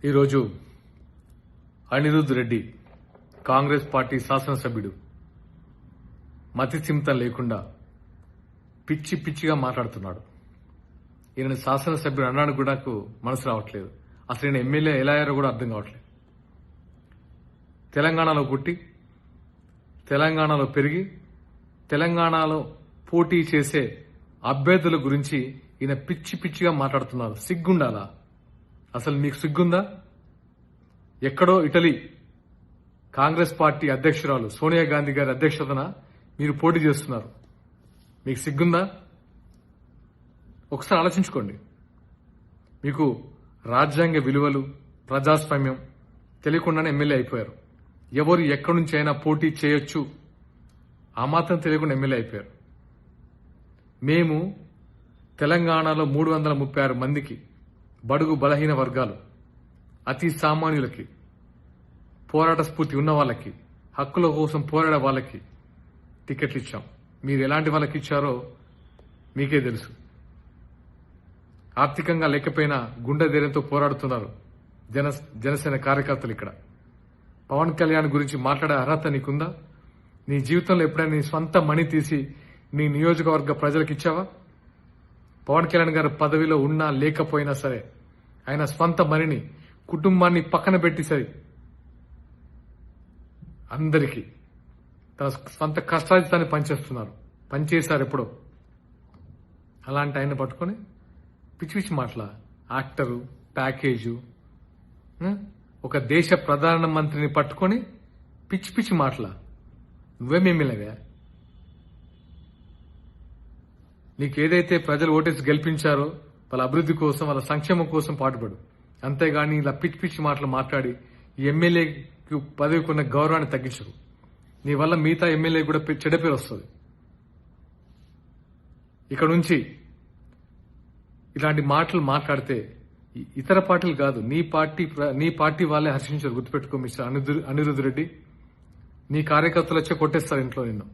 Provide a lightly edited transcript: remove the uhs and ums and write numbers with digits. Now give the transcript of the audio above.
ఈరోజు అనిరుద్ రెడ్డి కాంగ్రెస్ పార్టీ శాసనసభ్యుడు మతిస్థిమితం లేకుండా పిచ్చి పిచ్చిగా మాట్లాడుతున్నాడు. ఈయన శాసనసభ్యుడు అన్నాడు కూడా నాకు మనసు రావట్లేదు. అసలు ఈయన ఎమ్మెల్యే ఎలా అయ్యారో కూడా అర్థం కావట్లేదు. తెలంగాణలో పుట్టి తెలంగాణలో పెరిగి తెలంగాణలో పోటీ చేసే అభ్యర్థుల గురించి ఈయన పిచ్చి పిచ్చిగా మాట్లాడుతున్నారు. సిగ్గుండాలా? అసలు మీకు సిగ్గుందా? ఎక్కడో ఇటలీ కాంగ్రెస్ పార్టీ అధ్యక్షురాలు సోనియా గాంధీ గారి అధ్యక్షతన మీరు పోటీ చేస్తున్నారు. మీకు సిగ్గుందా? ఒకసారి ఆలోచించుకోండి. మీకు రాజ్యాంగ విలువలు, ప్రజాస్వామ్యం తెలియకుండానే ఎమ్మెల్యే అయిపోయారు. ఎవరు ఎక్కడి నుంచి అయినా పోటీ చేయొచ్చు ఆ మాత్రం తెలియకుండా ఎమ్మెల్యే అయిపోయారు. మేము తెలంగాణలో 336 మందికి, బడుగు బలహీన వర్గాలు, అతి సామాన్యులకి, పోరాట స్ఫూర్తి ఉన్న వాళ్ళకి, హక్కుల కోసం పోరాడే వాళ్ళకి టికెట్లు ఇచ్చాం. మీరు ఎలాంటి వాళ్ళకి ఇచ్చారో మీకే తెలుసు. ఆర్థికంగా లేకపోయినా గుండె ధైర్యంతో పోరాడుతున్నారు జనసేన కార్యకర్తలు. ఇక్కడ పవన్ కళ్యాణ్ గురించి మాట్లాడే అర్హత నీకుందా? నీ జీవితంలో ఎప్పుడైనా నీ స్వంత మనీ తీసి నీ నియోజకవర్గ ప్రజలకు ఇచ్చావా? పవన్ కళ్యాణ్ గారు పదవిలో ఉన్నా లేకపోయినా సరే ఆయన స్వంత మనీని, కుటుంబాన్ని పక్కన పెట్టి సరి అందరికీ తన స్వంత కష్టాజితాన్ని పనిచేశారు ఎప్పుడో. అలాంటి ఆయన పట్టుకొని పిచ్చి పిచ్చి మాటల యాక్టరు, ప్యాకేజు, ఒక దేశ ప్రధానమంత్రిని పట్టుకొని పిచ్చి పిచ్చి మాటల. నువ్వేమేమిలేవా? నీకేదైతే ప్రజలు ఓటేసి గెలిపించారో వాళ్ళ అభివృద్ధి కోసం, వాళ్ళ సంక్షేమం కోసం పాటుపడు. అంతేగాని ఇలా పిచ్చి పిచ్చి మాటలు మాట్లాడి ఈ ఎమ్మెల్యేకి పదవికి ఉన్న గౌరవాన్ని తగ్గించరు. నీ వల్ల మిగతా ఎమ్మెల్యే కూడా చెడ్డ పేరు వస్తుంది. ఇక్కడ నుంచి ఇలాంటి మాటలు మాట్లాడితే ఇతర పార్టీలు కాదు, నీ పార్టీ వాళ్ళే హర్షించారు. గుర్తుపెట్టుకో మిస్టర్ అనిరుద్ రెడ్డి. నీ కార్యకర్తలు వచ్చి కొట్టేస్తారు ఇంట్లో నిన్ను.